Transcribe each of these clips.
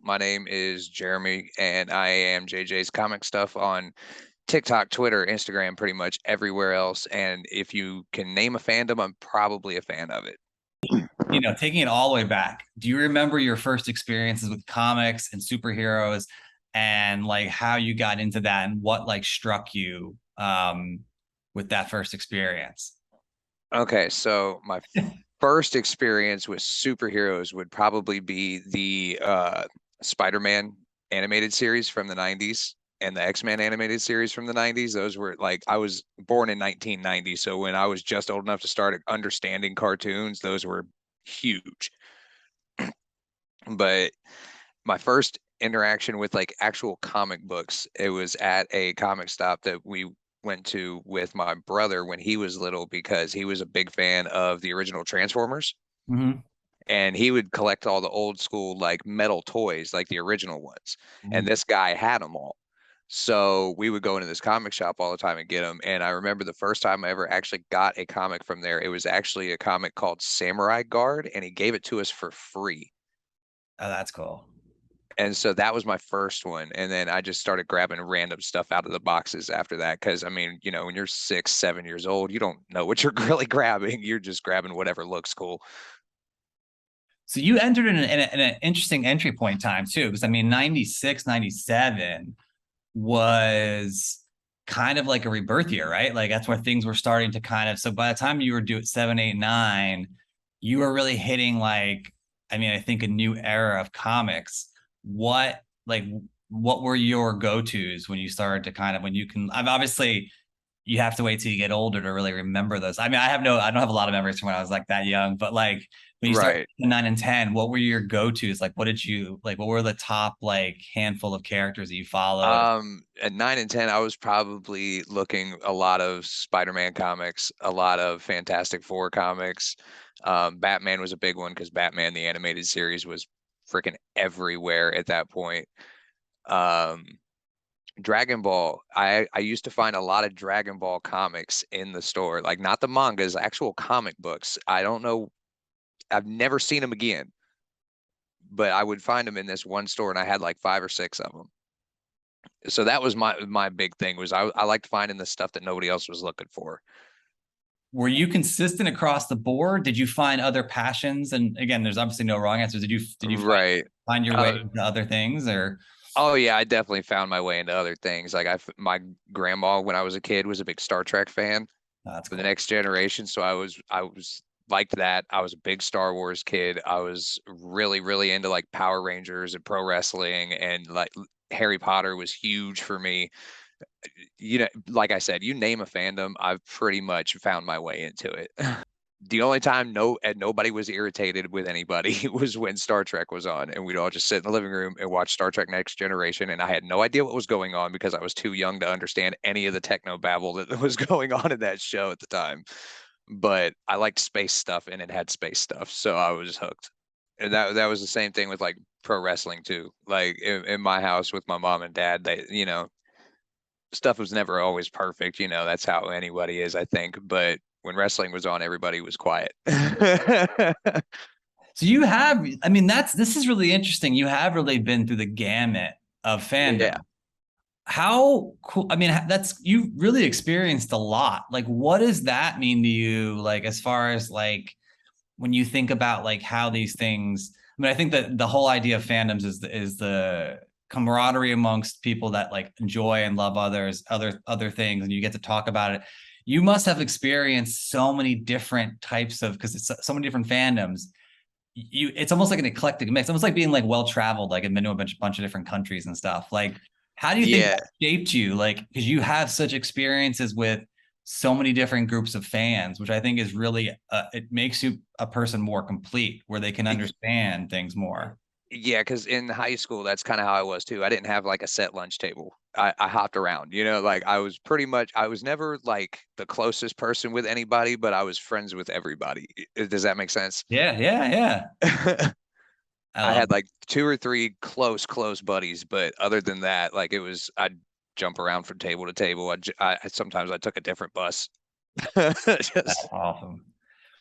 My name is Jeremy, and I am JJ's Comic Stuff on TikTok, Twitter, Instagram, pretty much everywhere else. And if you can name a fandom, I'm probably a fan of it. Taking it all the way back, do you remember your first experiences with comics and superheroes and like how you got into that and what like struck you with that first experience? Okay, so my first experience with superheroes would probably be the Spider-Man animated series from the 90s and the X-Men animated series from the 90s. Those were like, I was born in 1990, so when I was just old enough to start understanding cartoons, those were huge. But my first interaction with like actual comic books, it was at a comic stop that we went to with my brother when he was little because he was a big fan of the original Transformers. Mm-hmm. And he would collect all the old school like metal toys, like the original ones. And this guy had them all. So we would go into this comic shop all the time and get them. And I remember the first time I ever actually got a comic from there, it was actually a comic called Samurai Guard, and he gave it to us for free. Oh, that's cool. And so that was my first one. And then I just started grabbing random stuff out of the boxes after that. Cause I mean, when you're 6, 7 years old, you don't know what you're really grabbing. You're just grabbing whatever looks cool. So you entered in an interesting entry point time too, because I mean, 96, 97 was kind of like a rebirth year, right? Like that's where things were starting to kind of, so by the time you were due at 7, 8, 9, you were really hitting like, I mean, I think a new era of comics. What like what were your go-tos when you started to kind of when you can I've obviously you have to wait till you get older to really remember those. I mean, I don't have a lot of memories from when I was like that young, but like when you start Right. 9 and 10, what were your go-tos? Like, what were the top like handful of characters that you followed? At 9 and 10, I was probably looking a lot of Spider-Man comics, a lot of Fantastic Four comics. Batman was a big one because Batman the animated series was freaking everywhere at that point. Um, Dragon Ball, I used to find a lot of Dragon Ball comics in the store, like not the mangas, actual comic books. I don't know, I've never seen them again, but I would find them in this one store, and I had like 5 or 6 of them. So that was my big thing was I liked finding the stuff that nobody else was looking for. Were you consistent across the board? Did you find other passions? And again, there's obviously no wrong answers. Did you Right. find your way Uh, into other things or oh yeah, I definitely found my way into other things. Like my grandma when I was a kid was a big Star Trek fan oh, that's for the cool. next generation, so I was liked that. I was a big Star Wars kid. I was really into like Power Rangers and pro wrestling, and like Harry Potter was huge for me. Like I said, you name a fandom, I've pretty much found my way into it. The only time nobody was irritated with anybody was when Star Trek was on, and we'd all just sit in the living room and watch Star Trek Next Generation, and I had no idea what was going on because I was too young to understand any of the techno babble that was going on in that show at the time. But I liked space stuff, and it had space stuff, so I was hooked. And that was the same thing with like pro wrestling too. Like in my house with my mom and dad, they stuff was never always perfect. That's how anybody is, I think. But when wrestling was on, everybody was quiet. So I mean, this is really interesting. You have really been through the gamut of Yeah. fandom. How cool. I mean, you really experienced a lot. Like, what does that mean to you? Like, as far as like when you think about like how these things, I mean, I think that the whole idea of fandoms is the camaraderie amongst people that like enjoy and love other things, and you get to talk about it. You must have experienced so many different types of because it's so many different fandoms. It's almost like an eclectic mix, almost like being like well traveled, like I've been to a bunch of different countries and stuff. Like, how do you think Yeah. that shaped you? Like, because you have such experiences with so many different groups of fans, which I think is really it makes you a person more complete, where they can understand things more. Yeah, because in high school, that's kind of how I was too. I didn't have like a set lunch table. I hopped around, like I was never like the closest person with anybody, but I was friends with everybody. Does that make sense? Yeah, yeah, yeah. I I love had like 2 or 3 close buddies, but other than that, like I'd jump around from table to table. Sometimes I took a different bus. that. Just Awesome.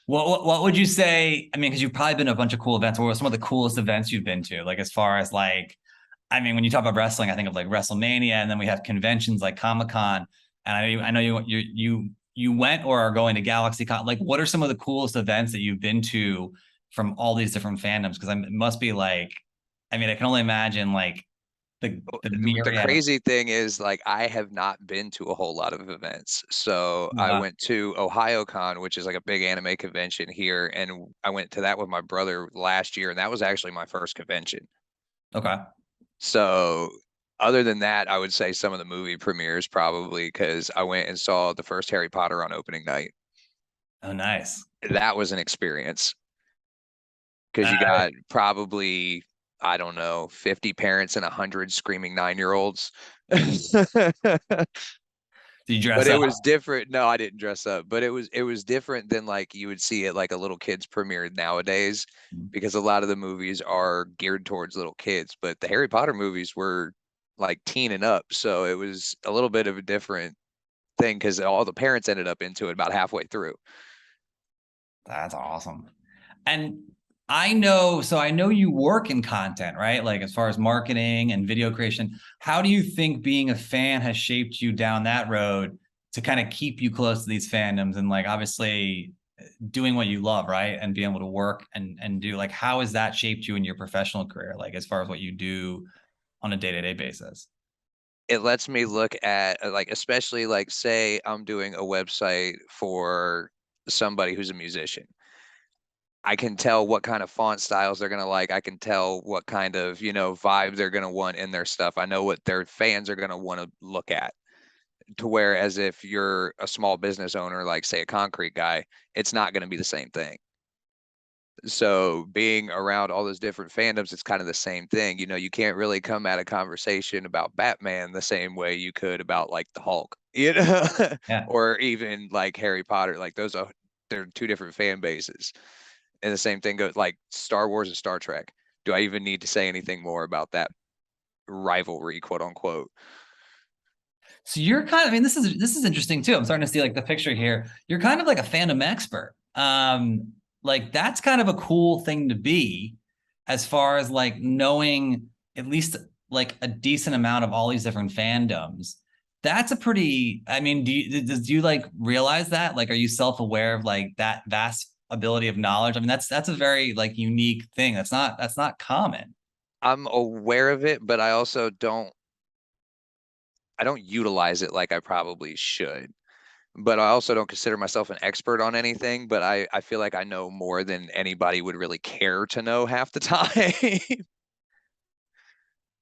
What would you say? I mean, because you've probably been to a bunch of cool events. What were some of the coolest events you've been to? Like as far as like, I mean, when you talk about wrestling, I think of like WrestleMania, and then we have conventions like Comic Con. And I know you went or are going to Galaxy Con. Like, what are some of the coolest events that you've been to from all these different fandoms? Because it must be like, I mean, I can only imagine like the The myriad of. crazy thing is, like, I have not been to a whole lot of events. So I Uh, went to OhioCon, which is like a big anime convention here, and I went to that with my brother last year, and that was actually my first convention. okay. So other than that, I would say some of the movie premieres probably because I went and saw the first Harry Potter on opening night. Oh, nice. That was an experience because Uh, you got probably, I don't know, 50 parents and 100 screaming 9-year-olds. did you dress But it up? was different. No, I didn't dress up, but it was different than like you would see it like a little kid's premiere nowadays, because a lot of the movies are geared towards little kids, but the Harry Potter movies were like teen and up, so it was a little bit of a different thing because all the parents ended up into it about halfway through. That's awesome. And I know you work in content, right? Like as far as marketing and video creation. How do you think being a fan has shaped you down that road to kind of keep you close to these fandoms and like obviously doing what you love, right? And being able to work and do like how has that shaped you in your professional career, like as far as what you do on a day-to-day basis? It lets me look at like, especially like, say I'm doing a website for somebody who's a musician. I can tell what kind of font styles they're gonna like. I can tell what kind of, vibe they're gonna want in their stuff. I know what their fans are gonna want to look at. To whereas if you're a small business owner, like say a concrete guy, it's not gonna be the same thing. So being around all those different fandoms, it's kind of the same thing. You can't really come at a conversation about Batman the same way you could about like the Hulk, Yeah. or even like Harry Potter. Like they're two different fan bases. And the same thing goes like Star Wars and Star Trek. Do I even need to say anything more about that rivalry, quote unquote? So you're kind of, I mean, this is interesting too. I'm starting to see like the picture here. You're kind of like a fandom expert. Like that's kind of a cool thing to be as far as like knowing at least like a decent amount of all these different fandoms. That's a pretty, I mean, do you like realize that? Like, are you self-aware of like that vast ability of knowledge? I mean, that's a very like unique thing. That's not common. I'm aware of it, but I don't utilize it like I probably should. But I also don't consider myself an expert on anything, but I feel like I know more than anybody would really care to know half the time.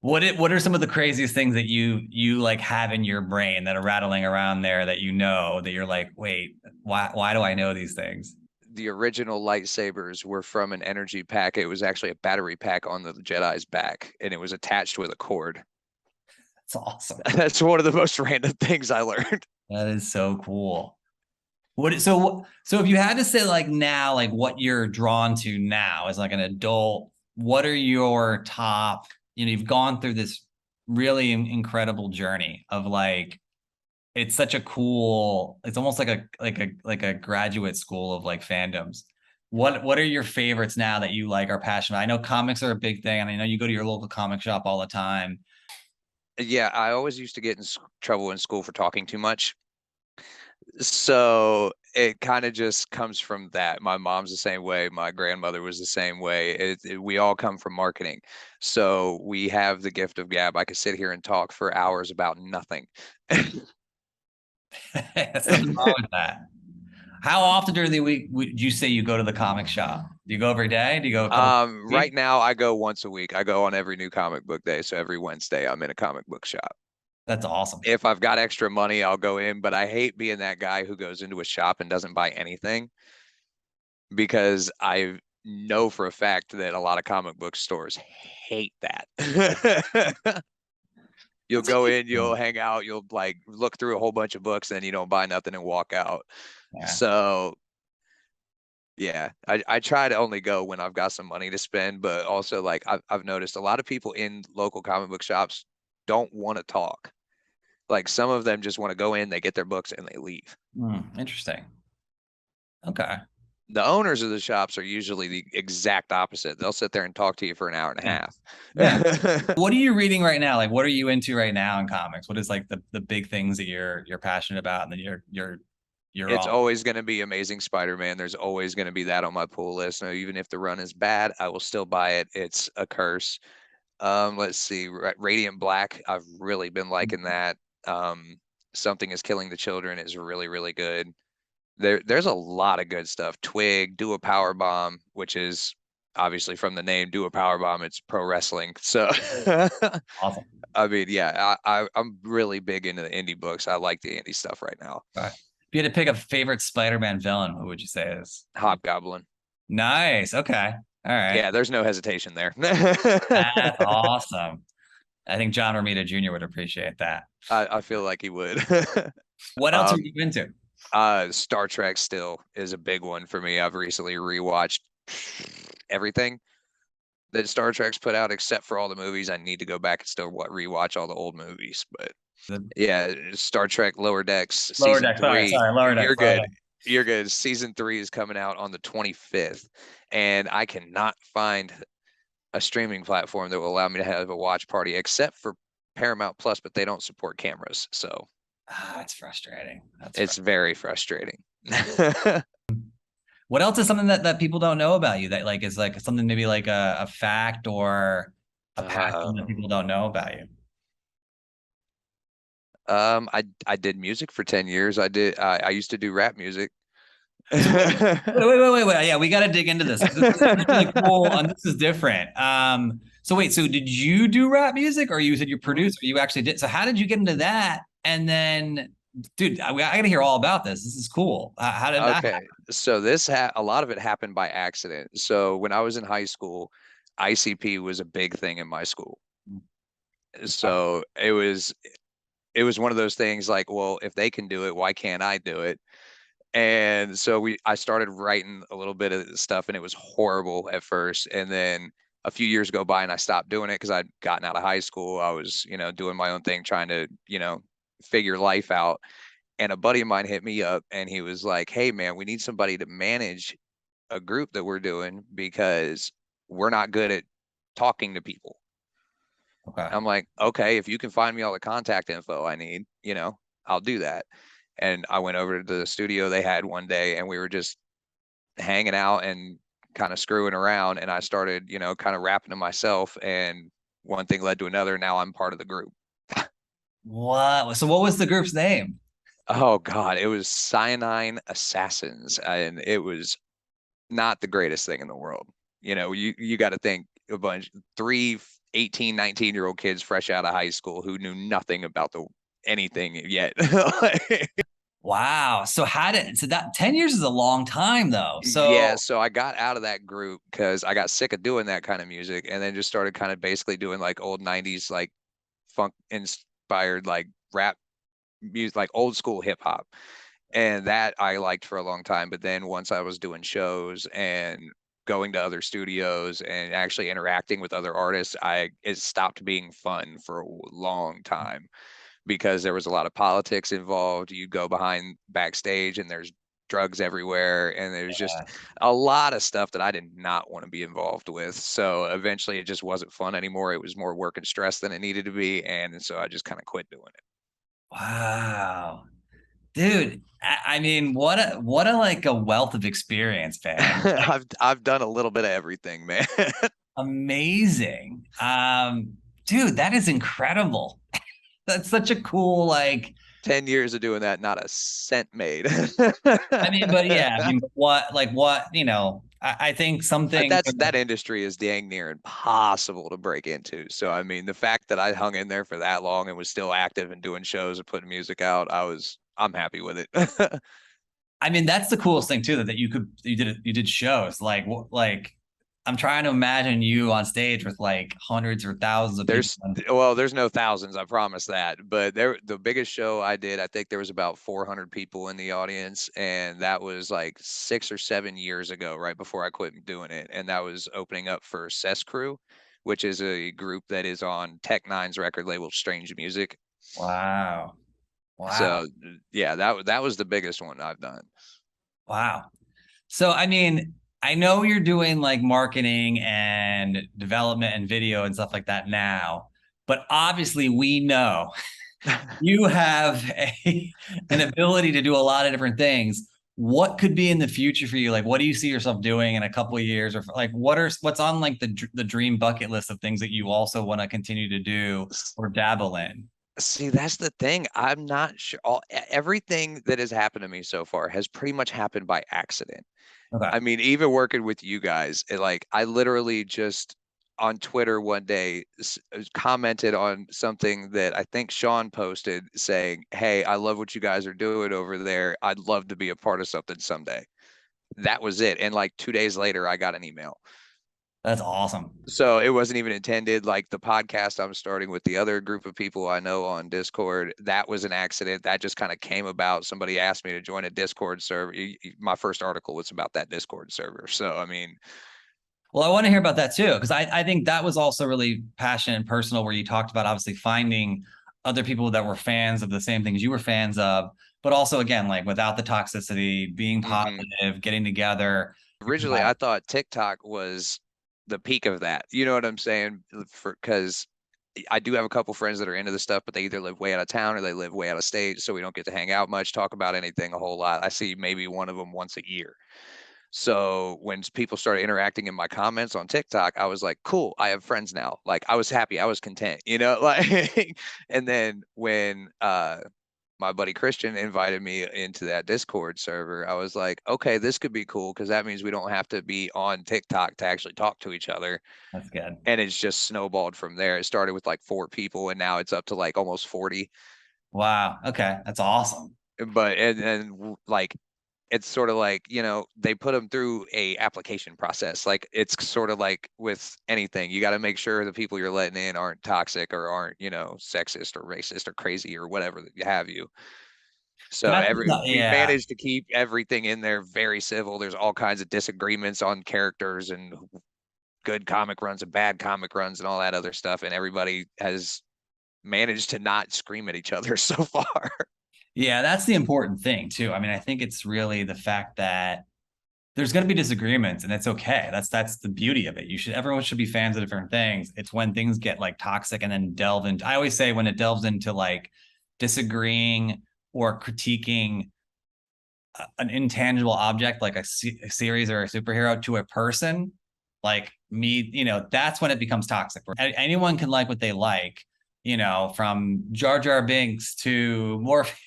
What are some of the craziest things that you like have in your brain that are rattling around there that you know that you're like, wait, why do I know these things? The original lightsabers were from an energy pack. It was actually a battery pack on the Jedi's back, and it was attached with a cord. That's awesome. That's one of the most random things I learned. That is so cool. So if you had to say like now, like what you're drawn to now as like an adult, what are your top, you've gone through this really incredible journey of like it's such a cool, it's almost like a graduate school of like fandoms. What are your favorites now that you like are passionate? I know comics are a big thing, and I know you go to your local comic shop all the time. Yeah, I always used to get in trouble in school for talking too much. So it kind of just comes from that. My mom's the same way. My grandmother was the same way. We all come from marketing. So we have the gift of gab. I could sit here and talk for hours about nothing. That's nothing wrong with that. How often during the week would you say you go to the comic shop? Do you go every day? Do you go a couple times a Right week? now I go once a week. I go on every new comic book day. So every Wednesday I'm in a comic book shop. That's awesome. If I've got extra money, I'll go in, but I hate being that guy who goes into a shop and doesn't buy anything, because I know for a fact that a lot of comic book stores hate that. You'll That's go in, you'll interesting. hang out, you'll like look through a whole bunch of books, and you don't buy nothing and walk out. Yeah. So yeah, I try to only go when I've got some money to spend, but also like I've noticed a lot of people in local comic book shops don't want to talk. Like some of them just want to go in, they get their books, and they leave. Interesting. Okay. The owners of the shops are usually the exact opposite. They'll sit there and talk to you for an hour and a Yeah. Yeah. half. What are you reading right now? Like, what are you into right now in comics? What is like the big things that you're passionate about and then you're It's all always going to be Amazing Spider-Man. There's always going to be that on my pull list. Now, even if the run is bad, I will still buy it. It's a curse. Let's see, Radiant Black. I've really been liking that. Um, Something is Killing the Children is really, really good. There's a lot of good stuff. Twig, Do a Power Bomb, which is obviously from the name Do a Power Bomb, it's pro wrestling. So awesome. I mean, yeah, I'm really big into the indie books. I like the indie stuff right now. Right. If you had to pick a favorite Spider-Man villain, who would you say is? Hobgoblin. Nice. Okay. All right. Yeah, there's no hesitation there. That's awesome. I think John Romita Jr. would appreciate that. I feel like he would. What else are Um, you into? Star Trek still is a big one for me. I've recently rewatched everything that Star Trek's put out, except for all the movies. I need to go back and still rewatch all the old movies. But The yeah, Star Trek Lower Decks Lower season Deck. Sorry, three. sorry, Lower Deck. You're Lower good. Deck. You're good. Season three is coming out on the 25th, and I cannot find a streaming platform that will allow me to have a watch party except for Paramount Plus, but they don't support cameras. So Ah, that's frustrating. That's it's very frustrating. what else is something that people don't know about you that like is like something maybe like a fact or a passion that Um, people don't know about you? I did music for 10 years. I used to do rap music. So wait. Yeah, we got to dig into this because this is really cool and this is different. So wait, so did you do rap music or you said you Mhm. produced or you actually did? So how did you get into that? And then, dude, I got to hear all about this. This is cool. How did that Okay, so a lot of it happened by accident. So when I was in high school, ICP was a big thing in my school. happen? So it was one of those things like, well, if they can do it, why can't I do it? And so I started writing a little bit of stuff and it was horrible at first. And then a few years go by and I stopped doing it because I'd gotten out of high school. I was, doing my own thing, trying to, figure life out. And a buddy of mine hit me up and he was like, "Hey man, we need somebody to manage a group that we're doing because we're not good at talking to people." Okay. I'm like, "Okay, if you can find me all the contact info I need, I'll do that." And I went over to the studio they had one day and we were just hanging out and kind of screwing around. And I started, kind of rapping to myself. And one thing led to another. Now I'm part of the group. What? So what was the group's name? Oh God, it was Cyanine Assassins. And it was not the greatest thing in the world. You got to think a bunch, three 18, 19-year-old kids fresh out of high school who knew nothing about the anything yet. Wow. So that 10 years is a long time though. Yeah, So so I got out of that group because I got sick of doing that kind of music and then just started kind of basically doing like old 90s like funk inspired like rap music, like old school hip hop. And that I liked for a long time. But then once I was doing shows and going to other studios and actually interacting with other artists, it stopped being fun for a long time because there was a lot of politics involved. You go behind backstage and there's drugs everywhere and there's just a lot of stuff that I did not want to be involved with. So eventually it just wasn't fun anymore. It was more work and stress than it needed to be. And so I just kind of quit doing it. wow. Dude, I mean, what a like a wealth of experience, man. I've done a little bit of everything, man. Amazing. Dude, that is incredible. That's such a cool, like, 10 years of doing that, not a cent made. I mean, but yeah, I mean, I think something That industry is dang near impossible to break into. So I mean, the fact that I hung in there for that long and was still active and doing shows and putting music out, I'm happy with it. I mean, that's the coolest thing too, that you did shows like I'm trying to imagine you on stage with like hundreds or thousands of people. There's no thousands, I promise that. But the biggest show I did, I think there was about 400 people in the audience, and that was like 6 or 7 years ago, right before I quit doing it. And that was opening up for Cess Crew, which is a group that is on Tech Nine's record label, Strange Music. Wow. Wow. So yeah, that was the biggest one I've done. Wow. So, I mean, I know you're doing like marketing and development and video and stuff like that now, but obviously we know you have an ability to do a lot of different things. What could be in the future for you? Like, what do you see yourself doing in a couple of years, or like, what's on like the dream bucket list of things that you also want to continue to do or dabble in? See, that's the thing. I'm not sure. Everything that has happened to me so far has pretty much happened by accident. Okay, I mean, even working with you guys, like I literally just on Twitter one day commented on something that I think Sean posted saying, "Hey, I love what you guys are doing over there. I'd love to be a part of something someday." That was it. And like 2 days later, I got an email. that's awesome. So it wasn't even intended. Like the podcast I'm starting with the other group of people I know on Discord, that was an accident. That just kind of came about. Somebody asked me to join a Discord server. My first article was about that Discord server. So, I mean, Well, I want to hear about that too, because I think that was also really passionate and personal, where you talked about obviously finding other people that were fans of the same things you were fans of, but also again, like without the toxicity, being mhm. positive, getting together. Originally I thought TikTok was the peak of that. You know what I'm saying? For because I do have a couple friends that are into this stuff, but they either live way out of town or they live way out of state, so we don't get to hang out much, talk about anything a whole lot. I see maybe one of them once a year. So when people started interacting in my comments on TikTok, I was like, cool, I have friends now. Like I was happy, I was content, like and then when my buddy Christian invited me into that Discord server, I was like, okay, this could be cool because that means we don't have to be on TikTok to actually talk to each other. That's good. And it's just snowballed from there. It started with like 4 people and now it's up to like almost 40. Wow. Okay, that's awesome. But and like it's sort of like, they put them through a application process. Like it's sort of like with anything, you got to make sure the people you're letting in aren't toxic or aren't, sexist or racist or crazy or whatever that you have you. So That's we've yeah. managed to keep everything in there very civil. There's all kinds of disagreements on characters and good comic runs and bad comic runs and all that other stuff. And everybody has managed to not scream at each other so far. Yeah, that's the important thing too. I mean, I think it's really the fact that there's going to be disagreements and it's okay. That's the beauty of it. Everyone should be fans of different things. It's when things get like toxic and then delve into, I always say when it delves into like disagreeing or critiquing an intangible object like a series or a superhero to a person like me, that's when it becomes toxic. Anyone can like what they like, from Jar Jar Binks to Morpheus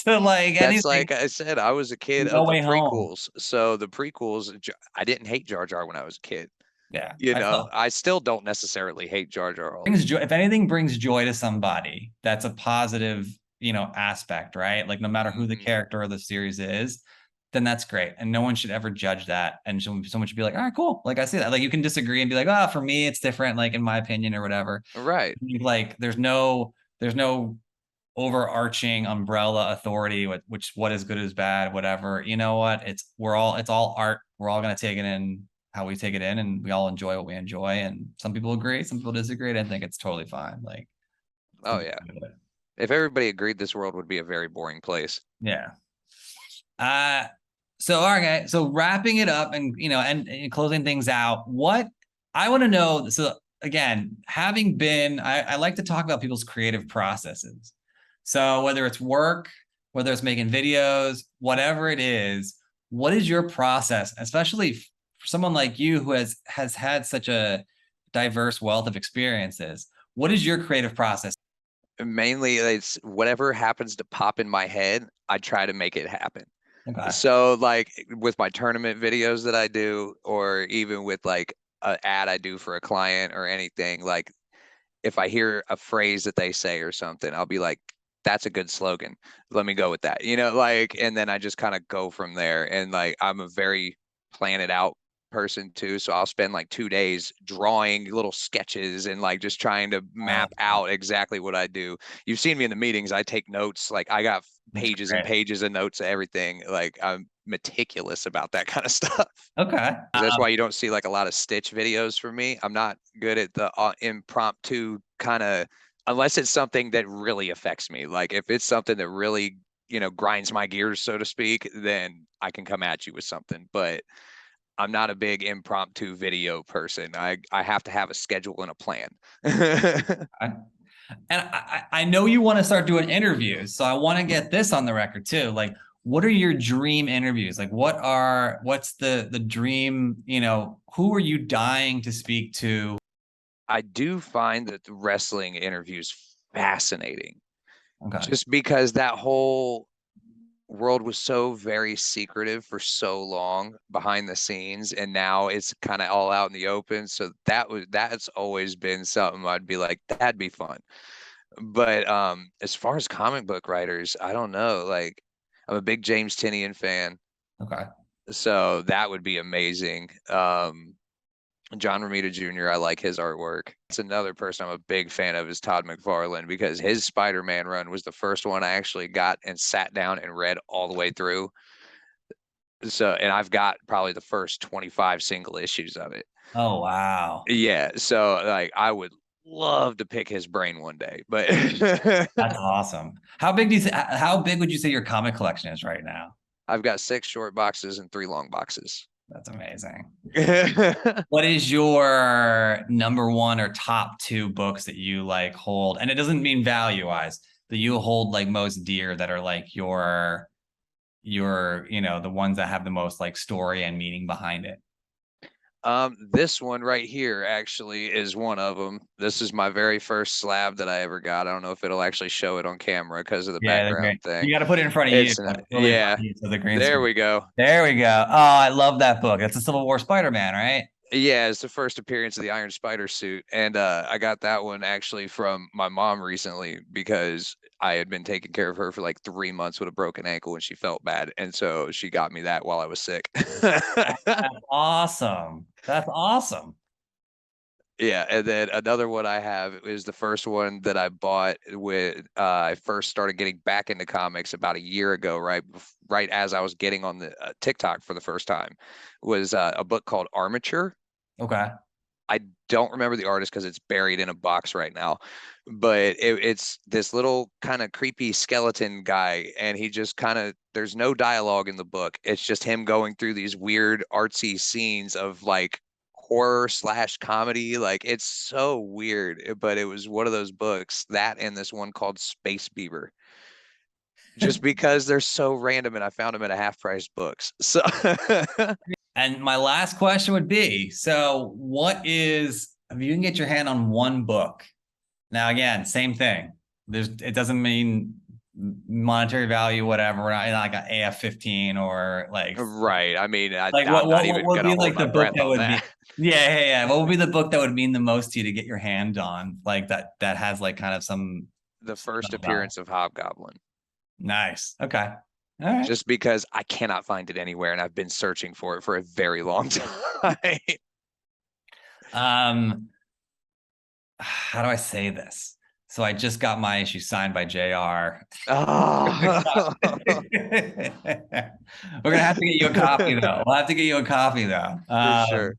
to like That's anything. like I said, I was a kid No of the Way Home. prequels. So the prequels, I didn't hate Jar Jar when I was a kid. Yeah, You I know, still I still don't necessarily hate Jar Jar all the brings joy. If anything brings joy to somebody, that's a positive, aspect, right? Like no matter who the Mhm. character or the series is, then that's great. And no one should ever judge that. And someone should be like, all right, cool. Like I see that. Like you can disagree and be like, oh, for me, it's different, like in my opinion or whatever. Right. Like there's no overarching umbrella authority with which what is good is bad, whatever. You know what? It's all art. We're all gonna take it in how we take it in, and we all enjoy what we enjoy. And some people agree, some people disagree. And I think it's totally fine. Like it's the Oh beauty yeah. of it. If everybody agreed, this world would be a very boring place. Yeah. Uh so okay, so wrapping it up and and closing things out, what I want to know, so again, having been I like to talk about people's creative processes. So whether it's work, whether it's making videos, whatever it is, what is your process, especially for someone like you who has had such a diverse wealth of experiences? What is your creative process? Mainly, it's whatever happens to pop in my head, I try to make it happen. Okay. So like with my tournament videos that I do, or even with like an ad I do for a client or anything, like if I hear a phrase that they say or something, I'll be like, that's a good slogan. Let me go with that. And then I just kind of go from there. And like I'm a very planned out person too. So I'll spend like 2 days drawing little sketches and like just trying to map out exactly what I do. You've seen me in the meetings. I take notes. Like I got That's pages and great. pages of notes of everything. Like I'm meticulous about that kind of stuff. Okay. That's why you don't see like a lot of Stitch videos from me. I'm not good at the impromptu kind of, unless it's something that really affects me. Like if it's something that really grinds my gears, so to speak, then I can come at you with something. But I'm not a big impromptu video person. I have to have a schedule and a plan. And I know you want to start doing interviews, so I want to get this on the record too. Like, what are your dream interviews? Like, what's the dream? Who are you dying to speak to? I do find that the wrestling interviews fascinating, Okay. just because that whole world was so very secretive for so long behind the scenes, and now it's kind of all out in the open. So that's always been something I'd be like, that'd be fun. But as far as comic book writers, I don't know. Like, I'm a big James Tynion fan, Okay. so that would be amazing. John Romita Jr., I like his artwork. It's another person I'm a big fan of is Todd McFarlane, because his Spider-Man run was the first one I actually got and sat down and read all the way through. So, and I've got probably the first 25 single issues of it. Oh, wow. Yeah, so like I would love to pick his brain one day, but That's awesome. How big would you say your comic collection is right now? I've got 6 short boxes and 3 long boxes. That's amazing. What is your number one or top two books that you like hold? And it doesn't mean value wise, that you hold like most dear, that are like the ones that have the most like story and meaning behind it. This one right here actually is one of them. This is my very first slab that I ever got. I don't know if it'll actually show it on camera because of the Yeah, they're great. background thing. You got to put it in front of you. It's not, Really in front yeah. of you, so the green There screen. we go. There we go. Oh, I love that book. It's a Civil War Spider-Man, right? Yeah, it's the first appearance of the Iron Spider suit, and I got that one actually from my mom recently because I had been taking care of her for like 3 months with a broken ankle and she felt bad, and so she got me that while I was sick. That's awesome. That's awesome. Yeah, and then another one I have is the first one that I bought with I first started getting back into comics about a year ago, right as I was getting on the TikTok for the first time, was a book called Armature. Okay. I don't remember the artist because it's buried in a box right now, but it's this little kind of creepy skeleton guy, and he just kind of there's no dialogue in the book. It's just him going through these weird artsy scenes of like horror slash comedy. Like it's so weird, but it was one of those books, that and this one called Space Beaver. Just because they're so random, and I found them at a half price books. So And my last question would be, so if you can get your hand on one book, now again, same thing. It doesn't mean monetary value, whatever. We're not like an AF-15 or like, right. I mean, like I'm not what even would gonna be hold like the my book breath that on would be, that. yeah. What would be the book that would mean the most to you to get your hand on, like that has like kind of some The first value? appearance of Hobgoblin, Nice. Okay. All right. just because I cannot find it anywhere, and I've been searching for it for a very long time. Um, how do I say this? So I just got my issue signed by JR. Oh. We're gonna have to get you a copy though. We'll have to get you a copy though. For sure.